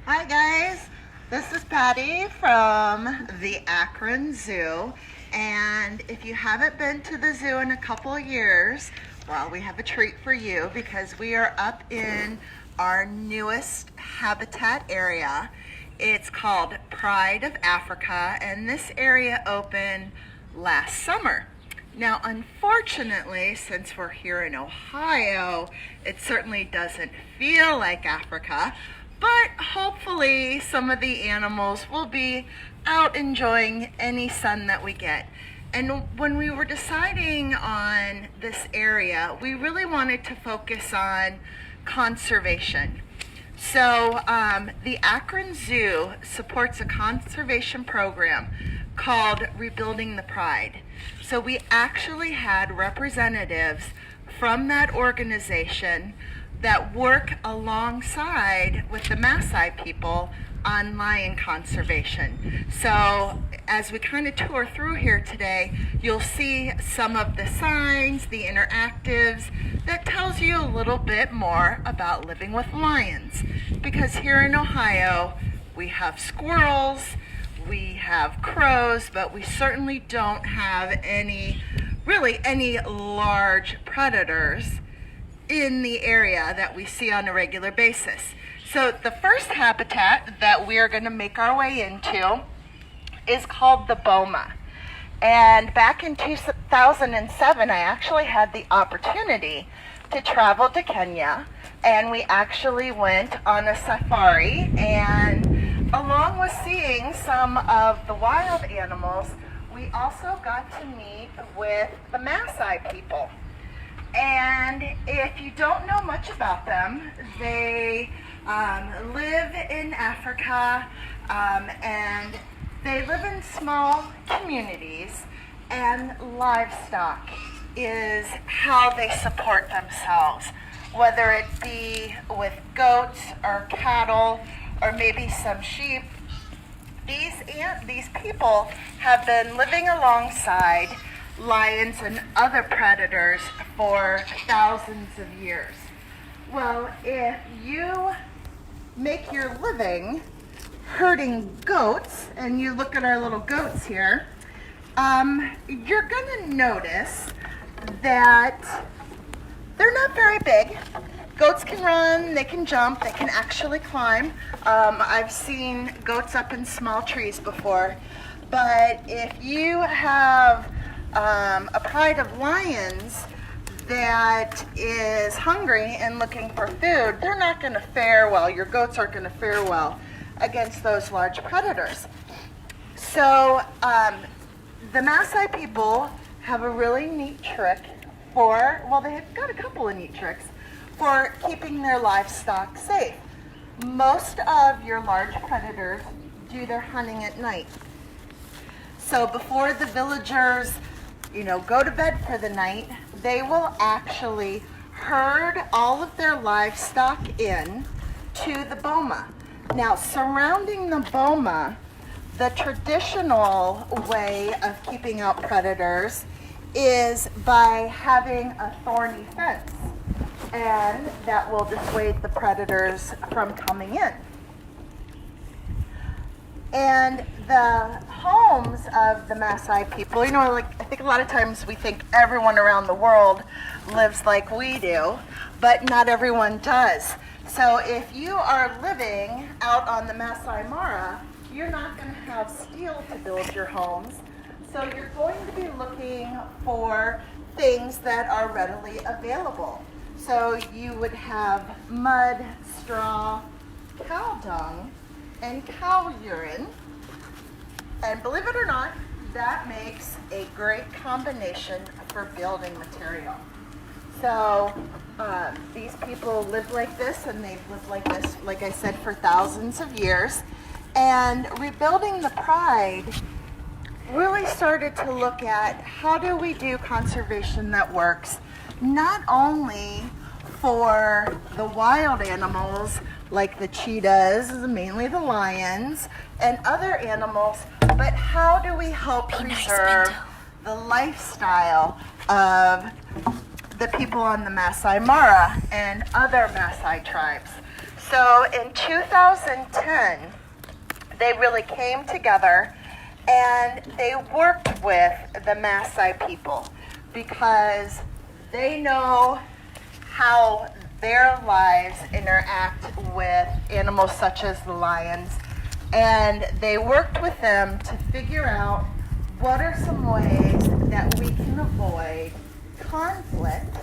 Hi guys, this is Patty from the Akron Zoo, and if you haven't been to the zoo in a couple of years, well, we have a treat for you because we are up in our newest habitat area. It's called Pride of Africa, and this area opened last summer. Now, unfortunately, since we're here in Ohio, it certainly doesn't feel like Africa, but hopefully some of the animals will be out enjoying any sun that we get. And when we were deciding on this area, we really wanted to focus on conservation. So the Akron Zoo supports a conservation program called Rebuilding the Pride. So we actually had representatives from that organization that work alongside with the Maasai people on lion conservation. So as we kind of tour through here today, you'll see some of the signs, the interactives that tells you a little bit more about living with lions. Because here in Ohio, we have squirrels, we have crows, but we certainly don't have any large predators in the area that we see on a regular basis. So the first habitat that we are going to make our way into is called the boma. And back in 2007, I actually had the opportunity to travel to Kenya, and we actually went on a safari, and along with seeing some of the wild animals, we also got to meet with the Maasai people. And if you don't know much about them, they live in Africa, and they live in small communities, and livestock is how they support themselves, whether it be with goats or cattle or maybe some sheep. These people have been living alongside lions and other predators for thousands of years. Well, if you make your living herding goats, and you look at our little goats here, you're gonna notice that they're not very big. Goats can run, they can jump, they can actually climb. I've seen goats up in small trees before, but if you have a pride of lions that is hungry and looking for food, they're not going to fare well. Your goats aren't going to fare well against those large predators. So the Maasai people have a really neat trick they've got a couple of neat tricks for keeping their livestock safe. Most of your large predators do their hunting at night. So before the villagers go to bed for the night, they will actually herd all of their livestock in to the boma. Now, surrounding the boma, the traditional way of keeping out predators is by having a thorny fence, and that will dissuade the predators from coming in. And the homes of the Maasai people, I think a lot of times we think everyone around the world lives like we do, but not everyone does. So if you are living out on the Masai Mara, you're not going to have steel to build your homes. So you're going to be looking for things that are readily available. So you would have mud, straw, cow dung, and cow urine. And believe it or not, that makes a great combination for building material. So these people live like this, and they've lived like this, like I said, for thousands of years. And Rebuilding the Pride really started to look at how do we do conservation that works, not only for the wild animals like the cheetahs, mainly the lions, and other animals, but how do we help preserve the lifestyle of the people on the Masai Mara and other Maasai tribes? So in 2010, they really came together and they worked with the Maasai people because they know how their lives interact with animals such as the lions. And they worked with them to figure out what are some ways that we can avoid conflict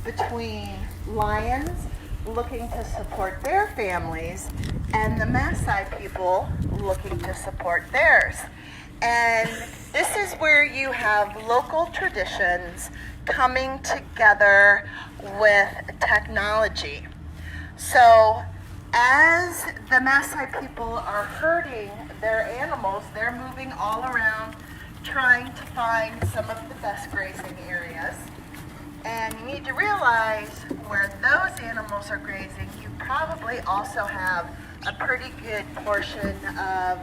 between lions looking to support their families and the Maasai people looking to support theirs. And this is where you have local traditions coming together with technology. So as the Maasai people are herding their animals, they're moving all around trying to find some of the best grazing areas. And you need to realize where those animals are grazing, you probably also have a pretty good portion of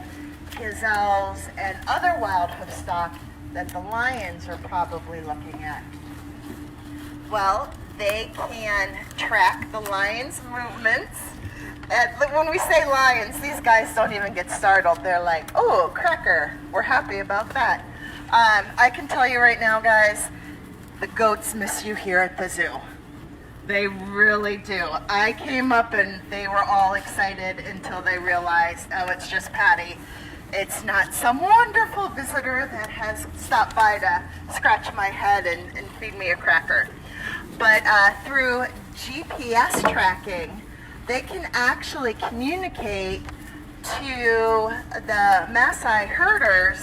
gazelles and other wild hoof stock that the lions are probably looking at. Well, they can track the lions' movements. And when we say lions, these guys don't even get startled. They're like, oh, cracker, we're happy about that. I can tell you right now, guys, the goats miss you here at the zoo. They really do. I came up and they were all excited until they realized, oh, it's just Patty. It's not some wonderful visitor that has stopped by to scratch my head and feed me a cracker. But through GPS tracking, they can actually communicate to the Maasai herders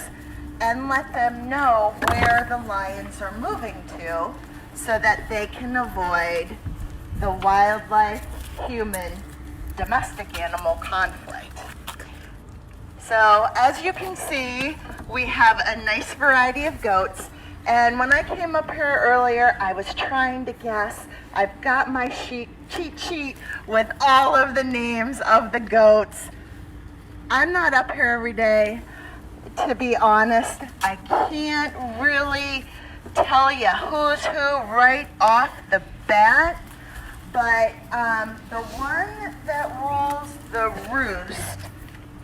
and let them know where the lions are moving to so that they can avoid the wildlife, human, domestic animal conflict. So as you can see, we have a nice variety of goats. And when I came up here earlier, I was trying to guess. I've got my cheat sheet with all of the names of the goats. I'm not up here every day. To be honest, I can't really tell you who's who right off the bat. But the one that rules the roost,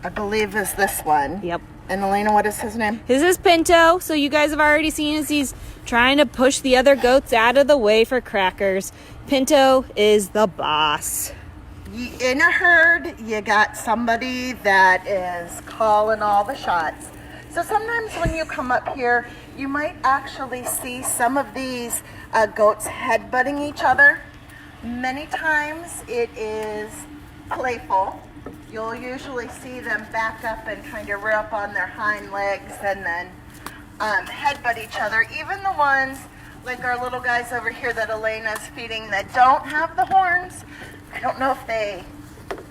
I believe, is this one. Yep. And Elena, what is his name? His is Pinto. So you guys have already seen as he's trying to push the other goats out of the way for crackers. Pinto is the boss. In a herd, you got somebody that is calling all the shots. So sometimes when you come up here, you might actually see some of these goats headbutting each other. Many times it is playful. You'll usually see them back up and kind of rear up on their hind legs and then headbutt each other. Even the ones like our little guys over here that Elena's feeding that don't have the horns. I don't know if they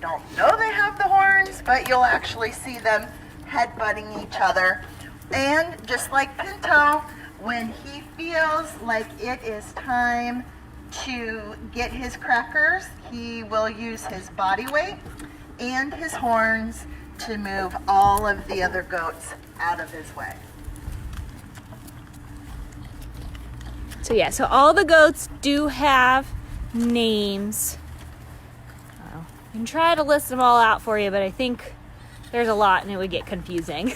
don't know they have the horns, but you'll actually see them headbutting each other. And just like Pinto, when he feels like it is time to get his crackers, he will use his body weight and his horns to move all of the other goats out of his way. So yeah, so all the goats do have names. I can try to list them all out for you, but I think there's a lot and it would get confusing.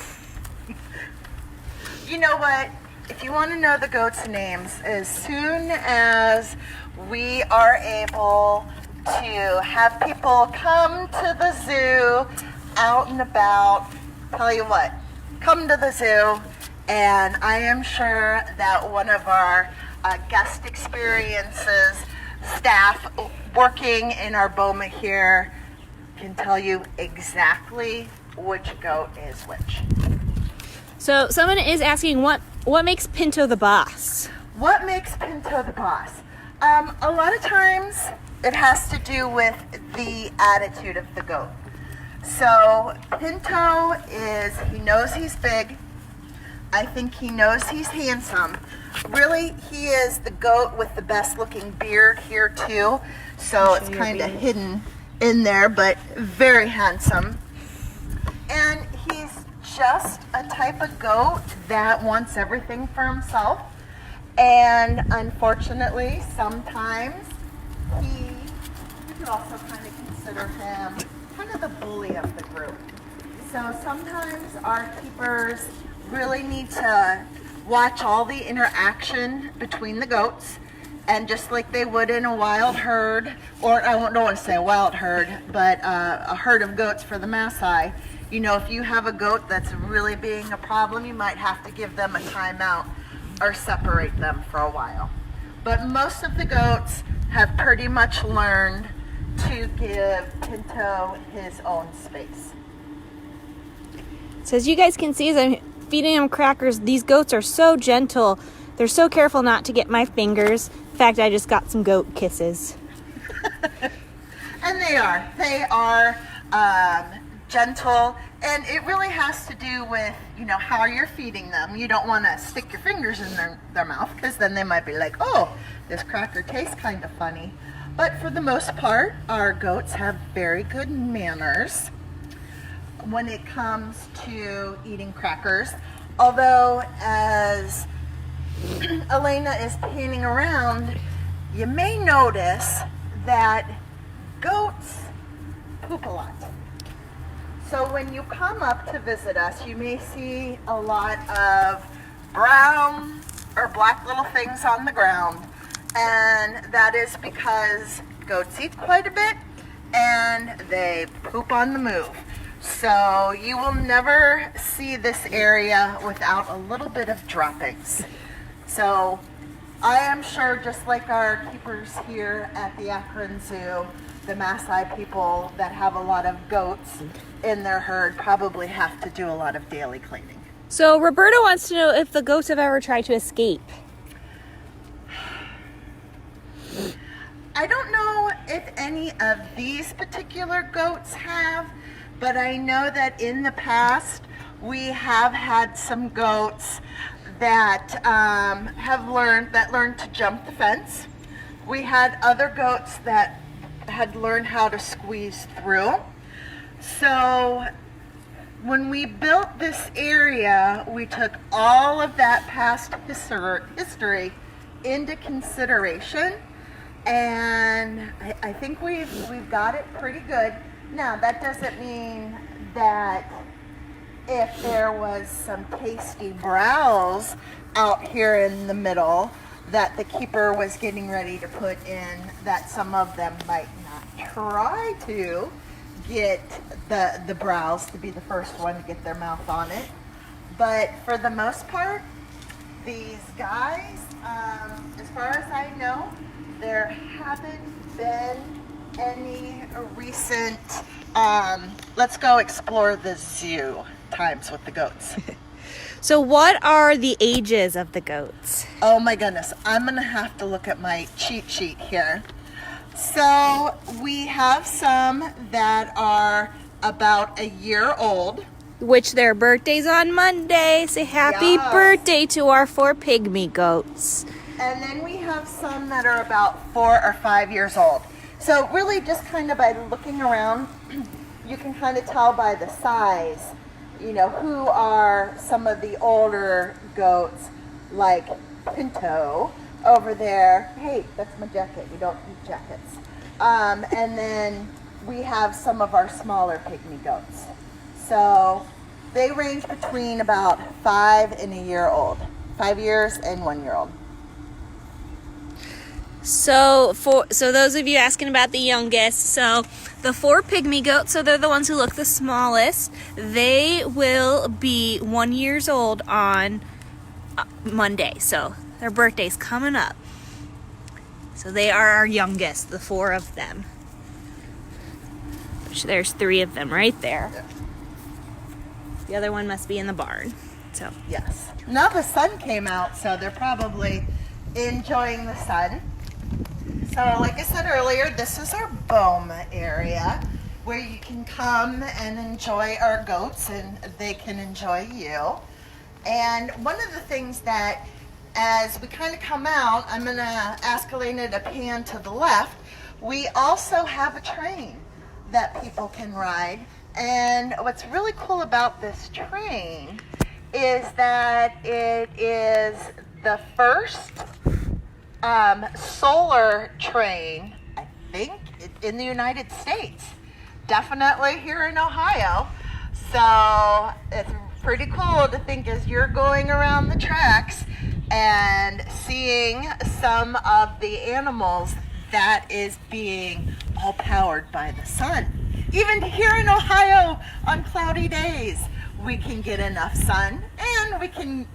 You know what? If you want to know the goats' names, as soon as we are able to have people come to the zoo out and about, tell you what, come to the zoo, and I am sure that one of our guest experiences staff working in our boma here can tell you exactly which goat is which. So someone is asking what makes Pinto the boss? What makes Pinto the boss? A lot of times it has to do with the attitude of the goat. So Pinto he knows he's big. I think he knows he's handsome. Really, he is the goat with the best looking beard here too. So it's kind of hidden in there, but very handsome. And he's just a type of goat that wants everything for himself. And unfortunately, sometimes he could also kind of consider him kind of the bully of the group. So sometimes our keepers really need to watch all the interaction between the goats, and just like they would in a wild herd, or I don't want to say a wild herd, but a herd of goats for the Maasai. You know, if you have a goat that's really being a problem, you might have to give them a timeout or separate them for a while. But most of the goats have pretty much learned to give Pinto his own space. So as you guys can see, as I'm feeding him crackers, these goats are so gentle. They're so careful not to get my fingers. In fact, I just got some goat kisses. And they are gentle, and it really has to do with, you know, how you're feeding them. You don't want to stick your fingers in their mouth, because then they might be like, oh, this cracker tastes kind of funny. But for the most part, our goats have very good manners when it comes to eating crackers. Although, as Elena is panning around, you may notice that goats poop a lot. So when you come up to visit us, you may see a lot of brown or black little things on the ground. And that is because goats eat quite a bit and they poop on the move. So you will never see this area without a little bit of droppings. So I am sure, just like our keepers here at the Akron Zoo, the Maasai people that have a lot of goats in their herd probably have to do a lot of daily cleaning. So Roberta wants to know if the goats have ever tried to escape. I don't know if any of these particular goats have, but I know that in the past we have had some goats that learned to jump the fence. We had other goats that had learned how to squeeze through. So when we built this area, we took all of that past history into consideration, and I think we've got it pretty good. Now, that doesn't mean that if there was some tasty browse out here in the middle that the keeper was getting ready to put in, that some of them might not try to get the browse to be the first one to get their mouth on it. But for the most part, these guys, as far as I know, there haven't been any recent, let's go explore the zoo times with the goats. So what are the ages of the goats? Oh my goodness, I'm gonna have to look at my cheat sheet here. So we have some that are about a year old. Which their birthday's on Monday. Say happy Yes. birthday to our 4 pygmy goats. And then we have some that are about 4 or 5 years old. So really just kind of by looking around, you can kind of tell by the size, you know, who are some of the older goats, like Pinto over there. Hey, that's my jacket. We don't eat jackets. And then we have some of our smaller pygmy goats. So they range between about 5 and a year old. 5 years and 1 year old. So those of you asking about the youngest, so the 4 pygmy goats, so they're the ones who look the smallest, they will be 1 year old on Monday. So their birthday's coming up. So they are our youngest, the 4 of them. Which there's 3 of them right there. Yeah. The other one must be in the barn. So Yes. Now the sun came out, so they're probably enjoying the sun. So like I said earlier, this is our boma area where you can come and enjoy our goats and they can enjoy you. And one of the things that, as we kind of come out, I'm going to ask Elena to pan to the left. We also have a train that people can ride. And what's really cool about this train is that it is the first solar train, I think, in the United States. Definitely here in Ohio. So it's pretty cool to think as you're going around the tracks and seeing some of the animals that is being all powered by the sun. Even here in Ohio on cloudy days, we can get enough sun, and we can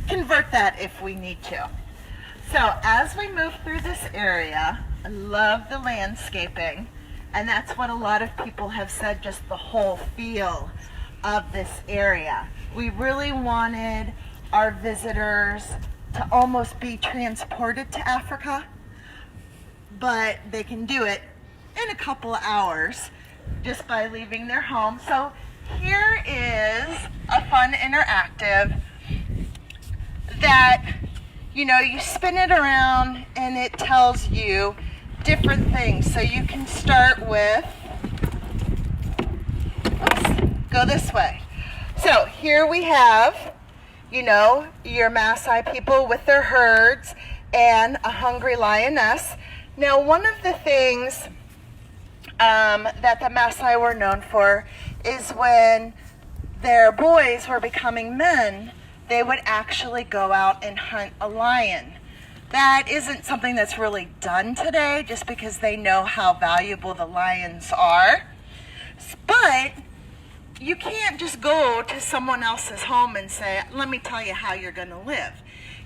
convert that if we need to. So as we move through this area, I love the landscaping, and that's what a lot of people have said, just the whole feel of this area. We really wanted our visitors to almost be transported to Africa, but they can do it in a couple of hours just by leaving their home. So here is a fun interactive that, you know, you spin it around and it tells you different things. So you can start with, oops, go this way. So here we have, you know, your Maasai people with their herds and a hungry lioness. Now, one of the things that the Maasai were known for is when their boys were becoming men, they would actually go out and hunt a lion. That isn't something that's really done today, just because they know how valuable the lions are. But you can't just go to someone else's home and say, let me tell you how you're going to live.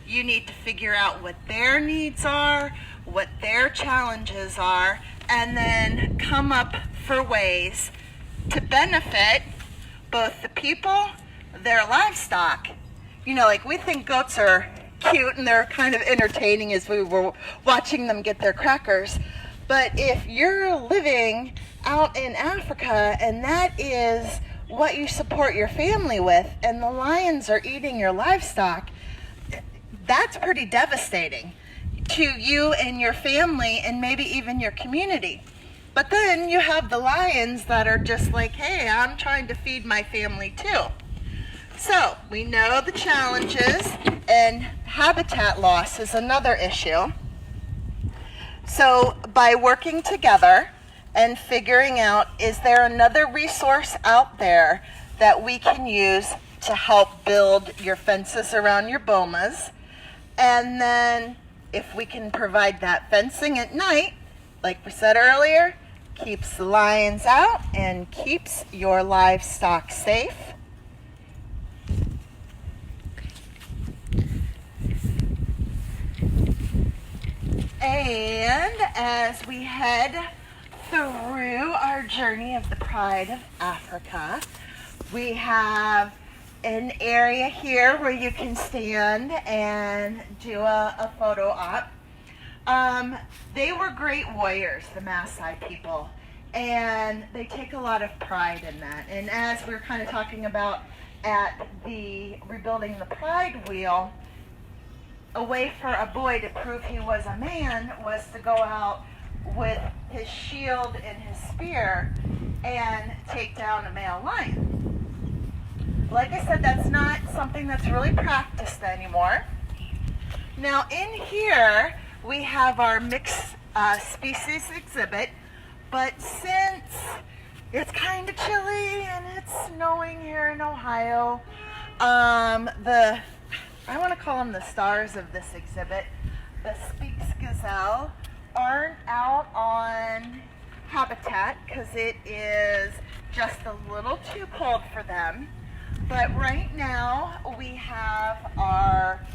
You need to figure out what their needs are, what their challenges are, and then come up for ways to benefit both the people, their livestock. You know, like, we think goats are cute and they're kind of entertaining as we were watching them get their crackers. But if you're living out in Africa and that is what you support your family with, and the lions are eating your livestock, that's pretty devastating to you and your family and maybe even your community. But then you have the lions that are just like, hey, I'm trying to feed my family too. So we know the challenges, and habitat loss is another issue. So by working together and figuring out, is there another resource out there that we can use to help build your fences around your bomas? And then if we can provide that fencing at night, like we said earlier, keeps the lions out and keeps your livestock safe. And as we head through our journey of the Pride of Africa, we have an area here where you can stand and do a photo op. They were great warriors, the Maasai people, and they take a lot of pride in that. And as we were kind of talking about at the Rebuilding the Pride Wheel, a way for a boy to prove he was a man was to go out with his shield and his spear and take down a male lion. Like I said, that's not something that's really practiced anymore. Now in here, we have our mixed species exhibit, but since it's kind of chilly and it's snowing here in Ohio, I want to call them the stars of this exhibit, the Sphinx gazelle, aren't out on habitat because it is just a little too cold for them. But right now we have our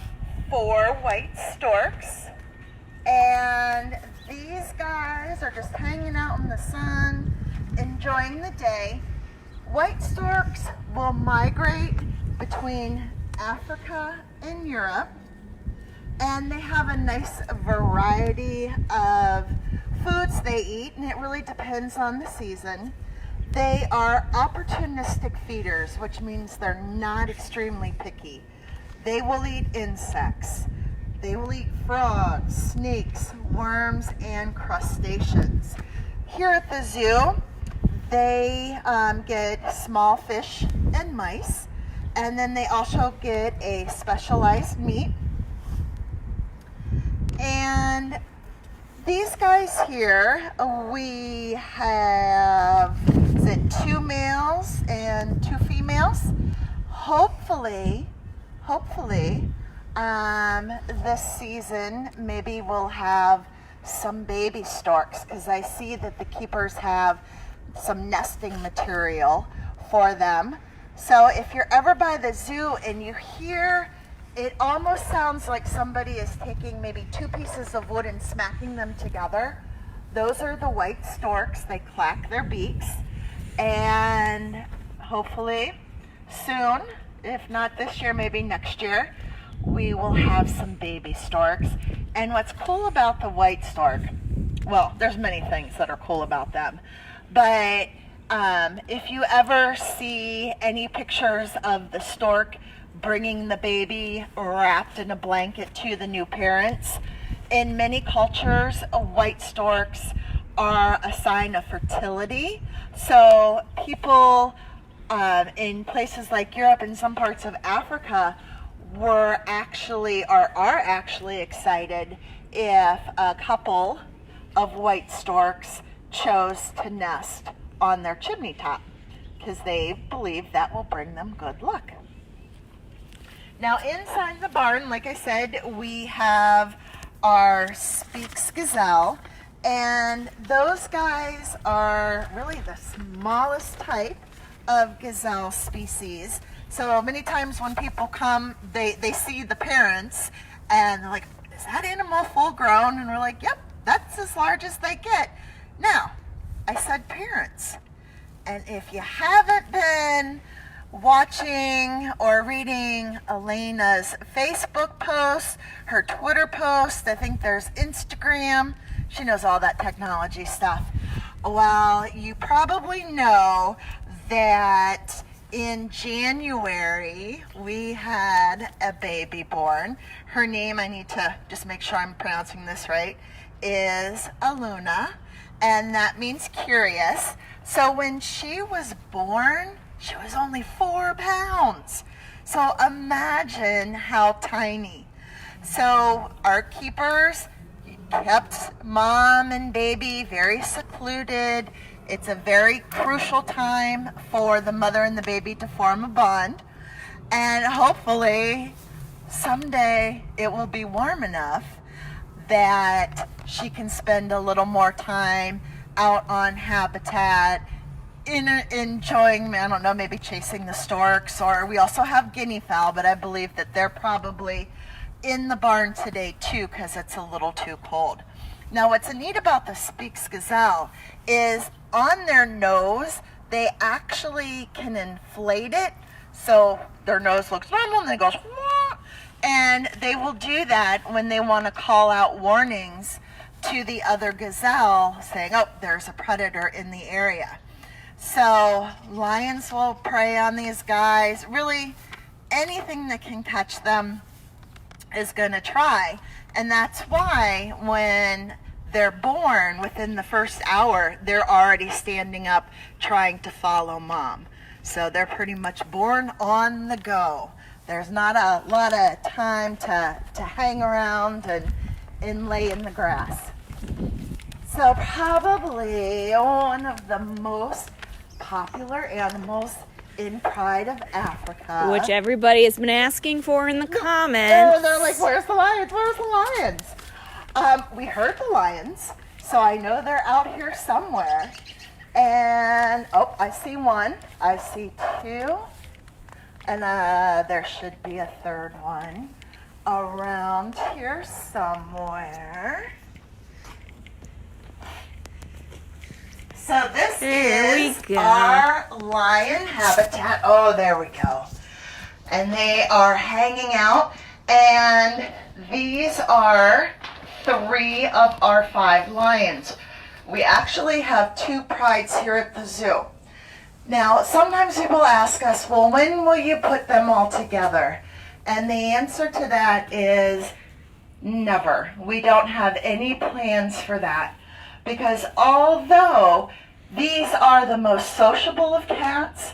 4 white storks, and these guys are just hanging out in the sun, enjoying the day. White storks will migrate between Africa and Europe, and they have a nice variety of foods they eat, and it really depends on the season. They are opportunistic feeders, which means they're not extremely picky. They will eat insects. They will eat frogs, snakes, worms, and crustaceans. Here at the zoo, they get small fish and mice, and then they also get a specialized meat. And these guys here, we have, is it 2 males and 2 females? Hopefully, this season, maybe we'll have some baby storks, because I see that the keepers have some nesting material for them. So if you're ever by the zoo and you hear, it almost sounds like somebody is taking maybe 2 pieces of wood and smacking them together. Those are the white storks. They clack their beaks. And hopefully soon, if not this year, maybe next year, we will have some baby storks. And what's cool about the white stork, well, there's many things that are cool about them, but if you ever see any pictures of the stork bringing the baby wrapped in a blanket to the new parents, in many cultures, white storks are a sign of fertility. So people in places like Europe and some parts of Africa are actually excited if a couple of white storks chose to nest on their chimney top, because they believe that will bring them good luck. Now inside the barn, like I said, we have our Speaks gazelle, and those guys are really the smallest type of gazelle species. So many times when people come, they see the parents and they're like, is that animal full grown? And we're like, yep, that's as large as they get. Now, I said parents. And if you haven't been watching or reading Elena's Facebook posts, her Twitter posts, I think there's Instagram, she knows all that technology stuff. Well, you probably know that in January we had a baby born. Her name, I need to just make sure I'm pronouncing this right, is Aluna, and that means curious. So when she was born, she was only 4 pounds. So imagine how tiny. So our keepers kept mom and baby very secluded. It's a very crucial time for the mother and the baby to form a bond. And hopefully someday it will be warm enough that she can spend a little more time out on habitat, enjoying, I don't know, maybe chasing the storks, or we also have guinea fowl, but I believe that they're probably in the barn today too because it's a little too cold. Now what's neat about the Speaks gazelle is on their nose, they actually can inflate it so their nose looks normal and then it goes, wah! And they will do that when they want to call out warnings to the other gazelle saying, oh, there's a predator in the area. So lions will prey on these guys. Really, anything that can catch them is going to try. And that's why when they're born, within the first hour, they're already standing up trying to follow mom. So they're pretty much born on the go. There's not a lot of time to hang around and lay in the grass. So probably one of the most popular animals in Pride of Africa. Which everybody has been asking for in the comments. They're like, where's the lions? Where's the lions? We heard the lions, so I know they're out here somewhere. And, oh, I see one. I see 2. And there should be a 3rd one around here somewhere. So this is our lion habitat. Oh, there we go. And they are hanging out. And these are 3 of our 5 lions. We actually have 2 prides here at the zoo. Now, sometimes people ask us, well, when will you put them all together? And the answer to that is never. We don't have any plans for that. Because although these are the most sociable of cats,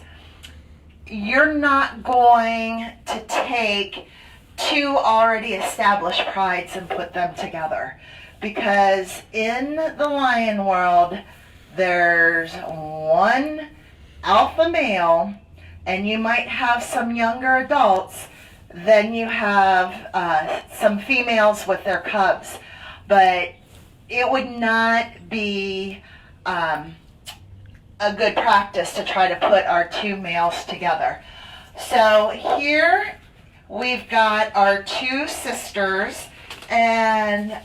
you're not going to take 2 already established prides and put them together. because in the lion world, there's one alpha male, and you might have some younger adults. Then you have some females with their cubs, but it would not be a good practice to try to put our two males together. So here we've got our two sisters, and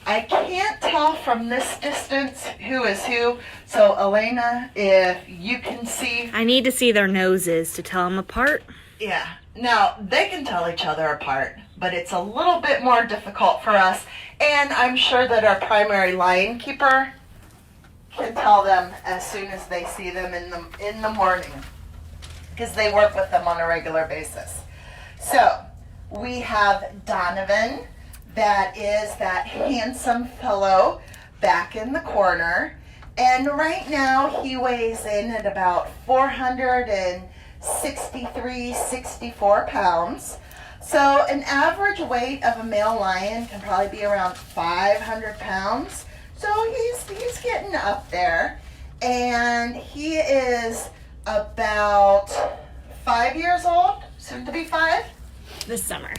I can't tell from this distance who is who. So Elena, if you can see. I need to see their noses to tell them apart. Yeah. Now, they can tell each other apart, but it's a little bit more difficult for us. And I'm sure that our primary lion keeper can tell them as soon as they see them in the morning, because they work with them on a regular basis. So we have Donovan, that is that handsome fellow back in the corner. And right now he weighs in at about 463, 64 pounds. So an average weight of a male lion can probably be around 500 pounds. So he's getting up there. And he is about 5 years old, soon to be 5. This summer.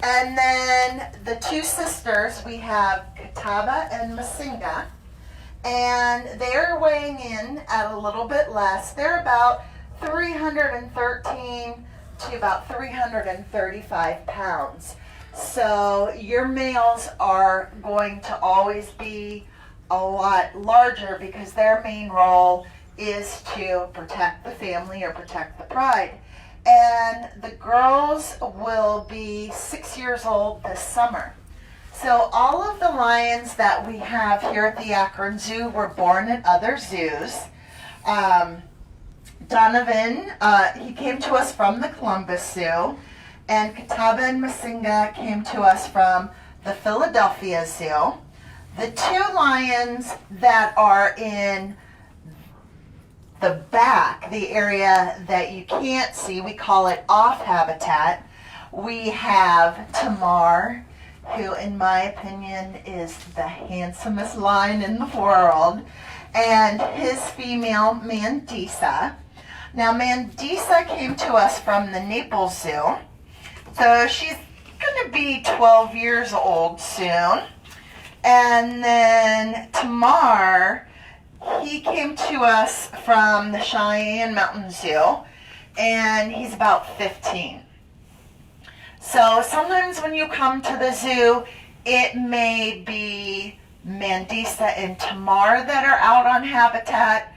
And then the two sisters, we have Kataba and Masinga, and they're weighing in at a little bit less. They're about 313 to about 335 pounds. So your males are going to always be a lot larger because their main role is to protect the family or protect the pride. And the girls will be 6 years old this summer. So all of the lions that we have here at the Akron Zoo were born at other zoos. Donovan, he came to us from the Columbus Zoo, and Kataba and Masinga came to us from the Philadelphia Zoo. The two lions that are in the back, the area that you can't see, we call it off habitat. We have Tamar, who in my opinion is the handsomest lion in the world, and his female Mandisa. Now Mandisa came to us from the Naples Zoo, so she's going to be 12 years old soon. And then Tamar, he came to us from the Cheyenne Mountain Zoo, and he's about 15. So sometimes when you come to the zoo, it may be Mandisa and Tamar that are out on habitat,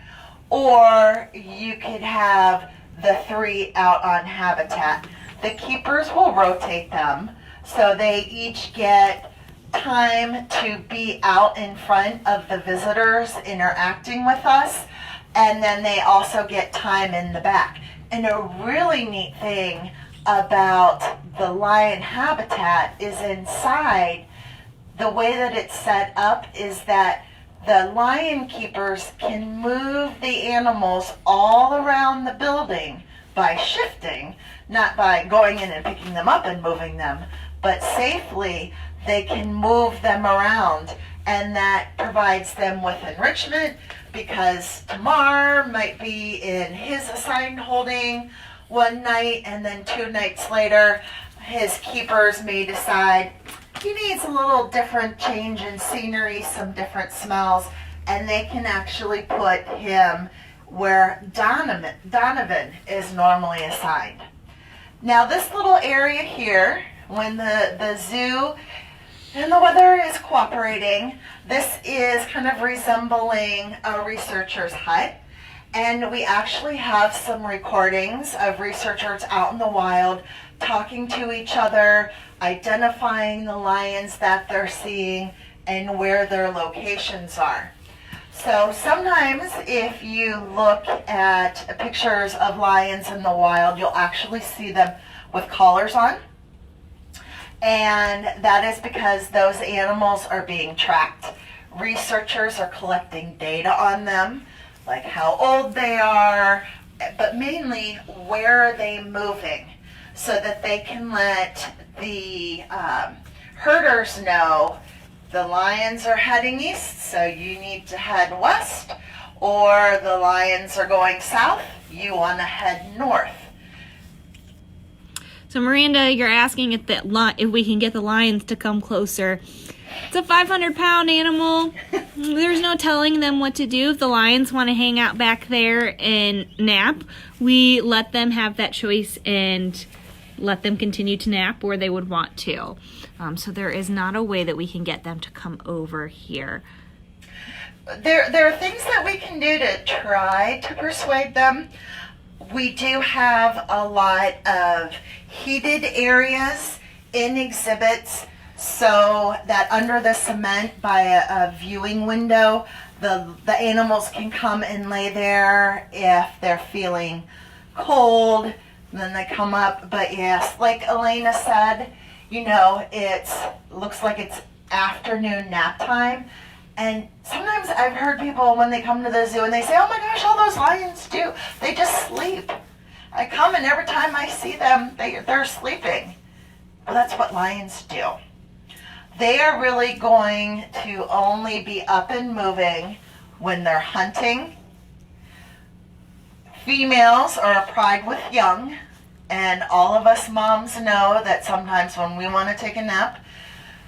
or you could have the three out on habitat. The keepers will rotate them, so they each get time to be out in front of the visitors interacting with us, and then they also get time in the back. And a really neat thing about the lion habitat is inside, the way that it's set up is that the lion keepers can move the animals all around the building by shifting, not by going in and picking them up and moving them, but safely they can move them around, and that provides them with enrichment, because Tamar might be in his assigned holding one night, and then 2 nights later his keepers may decide he needs a little different change in scenery, some different smells, and they can actually put him where Donovan is normally assigned. Now this little area here, when the zoo and the weather is cooperating, this is kind of resembling a researcher's hut. And we actually have some recordings of researchers out in the wild talking to each other, identifying the lions that they're seeing and where their locations are. So sometimes if you look at pictures of lions in the wild, you'll actually see them with collars on. And that is because those animals are being tracked. Researchers are collecting data on them, like how old they are, but mainly where are they moving, so that they can let the herders know the lions are heading east, so you need to head west, or the lions are going south, you want to head north. So Miranda, you're asking if we can get the lions to come closer. It's a 500-pound animal. There's no telling them what to do. If the lions want to hang out back there and nap, we let them have that choice and let them continue to nap where they would want to. So there is not a way that we can get them to come over here. There are things that we can do to try to persuade them. We do have a lot of heated areas in exhibits, so that under the cement by a viewing window, the animals can come and lay there if they're feeling cold. Then they come up. But yes, like Elena said, it looks like it's afternoon nap time. And sometimes I've heard people when they come to the zoo and they say, oh my gosh, all those lions do, they just sleep. I come and every time I see them, they're sleeping. Well, that's what lions do. They are really going to only be up and moving when they're hunting. Females are a pride with young, and all of us moms know that sometimes when we want to take a nap,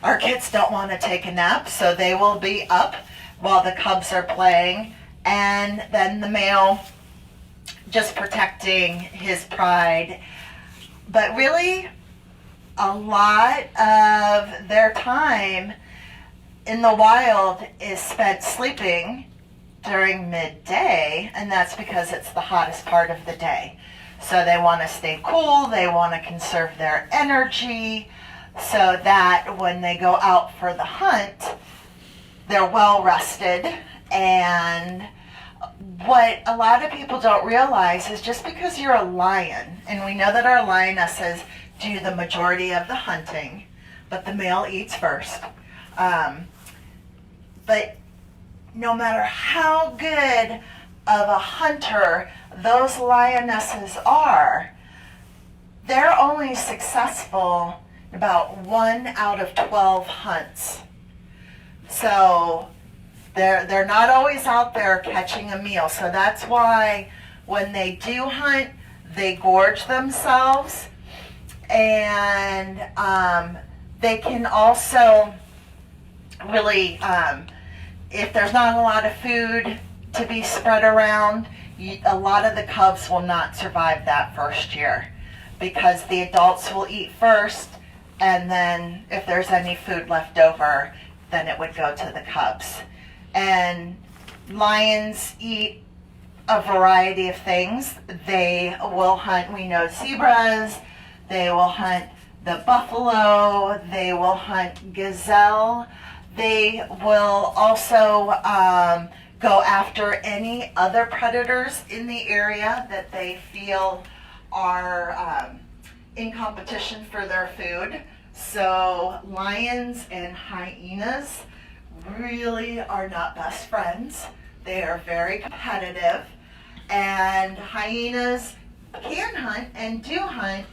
our kids don't want to take a nap, so they will be up while the cubs are playing, and then the male just protecting his pride. But really, a lot of their time in the wild is spent sleeping during midday, and that's because it's the hottest part of the day. So they want to stay cool, they want to conserve their energy, so that when they go out for the hunt, they're well rested. And what a lot of people don't realize is just because you're a lion, and we know that our lionesses do the majority of the hunting, but the male eats first. But no matter how good of a hunter those lionesses are, they're only successful about 1 out of 12 hunts. So they're not always out there catching a meal. So that's why when they do hunt, they gorge themselves, and they can also really, if there's not a lot of food to be spread around, a lot of the cubs will not survive that first year, because the adults will eat first, and then if there's any food left over, then it would go to the cubs. And lions eat a variety of things. They will hunt, we know, zebras, they will hunt the buffalo, they will hunt gazelle, they will also go after any other predators in the area that they feel are in competition for their food. So lions and hyenas really are not best friends. They are very competitive, and hyenas can hunt and do hunt,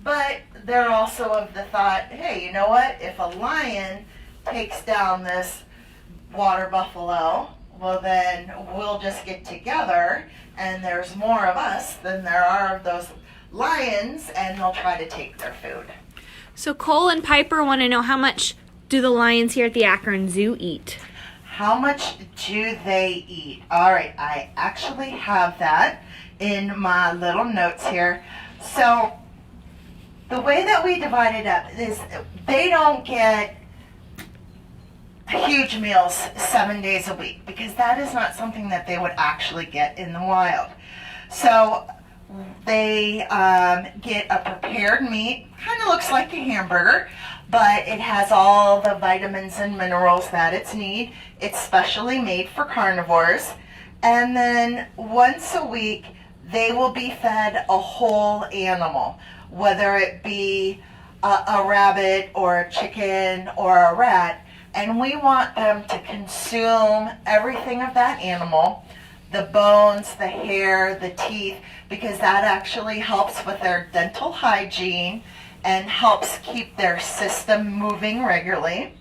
but they're also of the thought, hey, you know what, if a lion takes down this water buffalo, well then we'll just get together, and there's more of us than there are of those lions, and they'll try to take their food. So Cole and Piper want to know, how much do the lions here at the Akron Zoo eat? How much do they eat? All right, I actually have that in my little notes here. So the way that we divide it up is they don't get huge meals 7 days a week, because that is not something that they would actually get in the wild. So they get a prepared meat, kind of looks like a hamburger, but it has all the vitamins and minerals that it needs. It's specially made for carnivores. And then once a week, they will be fed a whole animal, whether it be a rabbit or a chicken or a rat. And we want them to consume everything of that animal, the bones, the hair, the teeth, because that actually helps with their dental hygiene and helps keep their system moving regularly.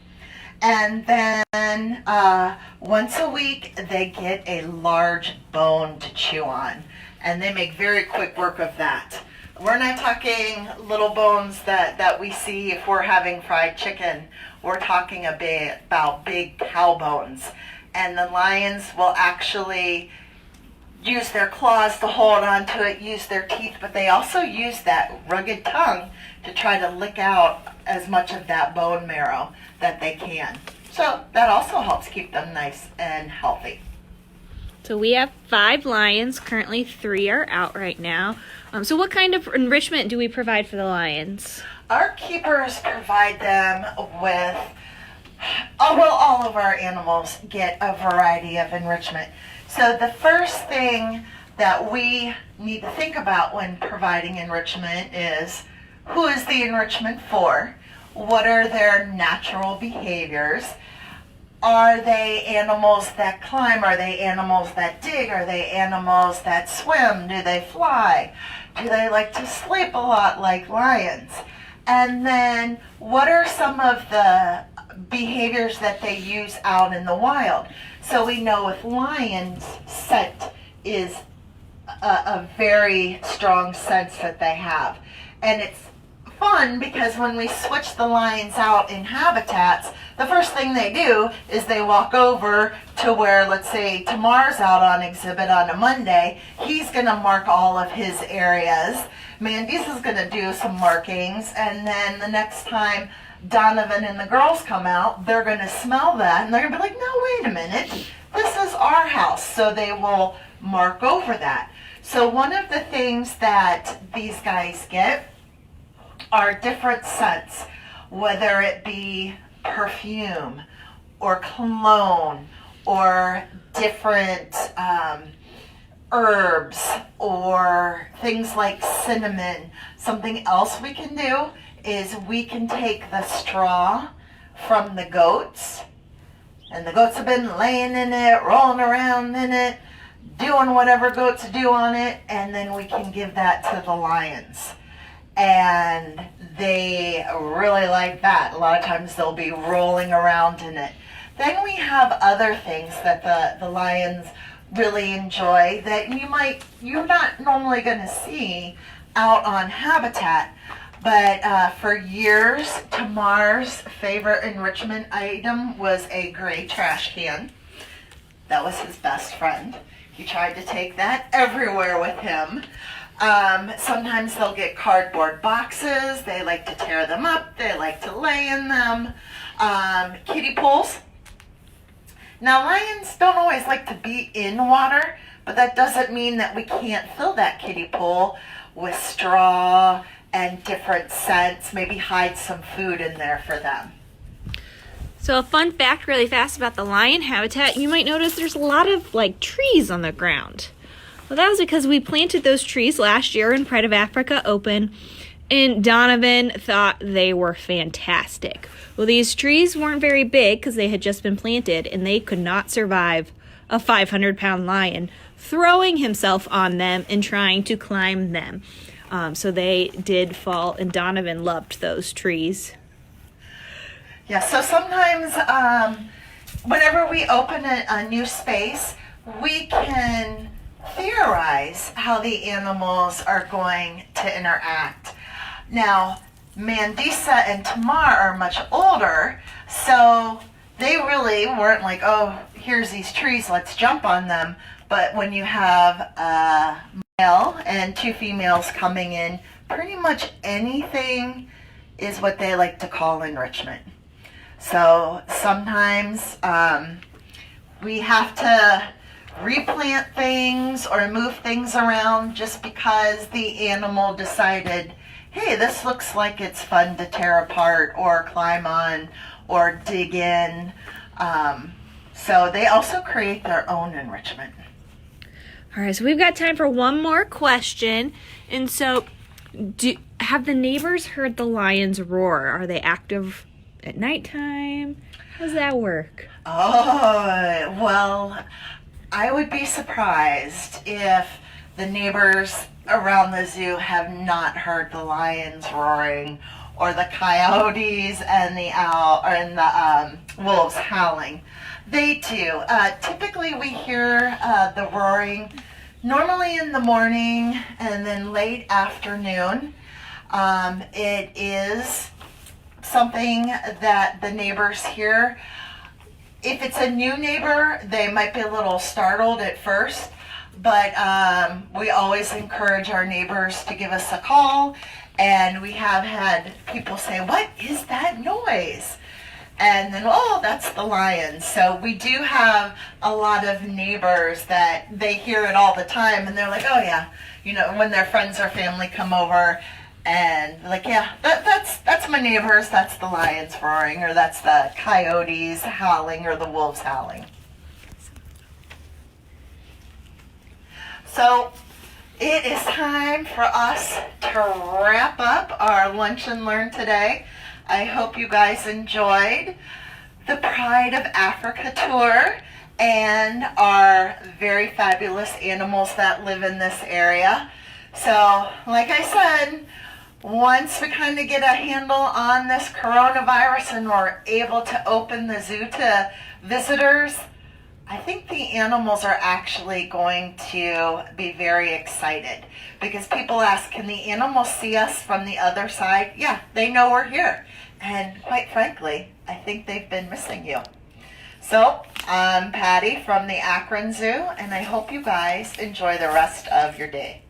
And then once a week, they get a large bone to chew on. And they make very quick work of that. We're not talking little bones that we see if we're having fried chicken. We're talking about big cow bones. And the lions will actually use their claws to hold onto it, use their teeth, but they also use that rugged tongue to try to lick out as much of that bone marrow that they can. So that also helps keep them nice and healthy. So we have 5 lions. Currently 3 are out right now. So what kind of enrichment do we provide for the lions? Our keepers provide them with, all of our animals get a variety of enrichment. So the first thing that we need to think about when providing enrichment is, who is the enrichment for? What are their natural behaviors? Are they animals that climb? Are they animals that dig? Are they animals that swim? Do they fly? Do they like to sleep a lot like lions? And then what are some of the behaviors that they use out in the wild? So we know with lions, scent is a very strong sense that they have. And it's fun because when we switch the lions out in habitats, the first thing they do is they walk over to where, let's say, Tamar's out on exhibit on a Monday. He's going to mark all of his areas. Mandy's is going to do some markings, and then the next time Donovan and the girls come out, they're going to smell that, and they're going to be like, no, wait a minute, this is our house. So they will mark over that. So one of the things that these guys get are different scents, whether it be perfume or cologne or different herbs or things like cinnamon. Something else we can do is we can take the straw from the goats, and the goats have been laying in it, rolling around in it, doing whatever goats do on it, and then we can give that to the lions. And they really like that. A lot of times they'll be rolling around in it. Then we have other things that the lions really enjoy that you're not normally going to see out on habitat. But for years, Tamar's favorite enrichment item was a gray trash can. That was his best friend. He tried to take that everywhere with him. Sometimes they'll get cardboard boxes. They like to tear them up. They like to lay in them. Kiddie pools. Now, lions don't always like to be in water, but that doesn't mean that we can't fill that kiddie pool with straw and different scents. Maybe hide some food in there for them. So a fun fact really fast about the lion habitat, you might notice there's a lot of trees on the ground. Well, that was because we planted those trees last year in Pride of Africa Open, and Donovan thought they were fantastic. Well, these trees weren't very big because they had just been planted, and they could not survive a 500-pound lion throwing himself on them and trying to climb them. So they did fall, and Donovan loved those trees. Yeah, so sometimes whenever we open a new space, we can theorize how the animals are going to interact. Now, Mandisa and Tamar are much older, so they really weren't like, oh, here's these trees, let's jump on them. But when you have a male and 2 females coming in, pretty much anything is what they like to call enrichment. So sometimes we have to replant things or move things around just because the animal decided, hey, this looks like it's fun to tear apart or climb on or dig in. So they also create their own enrichment. All right, so we've got time for one more question. And so, have the neighbors heard the lions roar? Are they active at nighttime? How does that work? Oh, well, I would be surprised if the neighbors around the zoo have not heard the lions roaring or the coyotes and the owl and the wolves howling. They too. Typically we hear the roaring normally in the morning and then late afternoon. It is something that the neighbors hear. If it's a new neighbor, they might be a little startled at first, but we always encourage our neighbors to give us a call, and we have had people say, "What is that noise?" And then, "Oh, that's the lions." So we do have a lot of neighbors that they hear it all the time, and they're like, "Oh yeah," when their friends or family come over, and like, "Yeah, that's my neighbors. That's the lions roaring, or that's the coyotes howling, or the wolves howling." So it is time for us to wrap up our Lunch and Learn today. I hope you guys enjoyed the Pride of Africa tour and our very fabulous animals that live in this area. So, like I said, once we kind of get a handle on this coronavirus and we're able to open the zoo to visitors, I think the animals are actually going to be very excited, because people ask, "Can the animals see us from the other side?" Yeah, they know we're here. And quite frankly, I think they've been missing you. So I'm Patty from the Akron Zoo, and I hope you guys enjoy the rest of your day.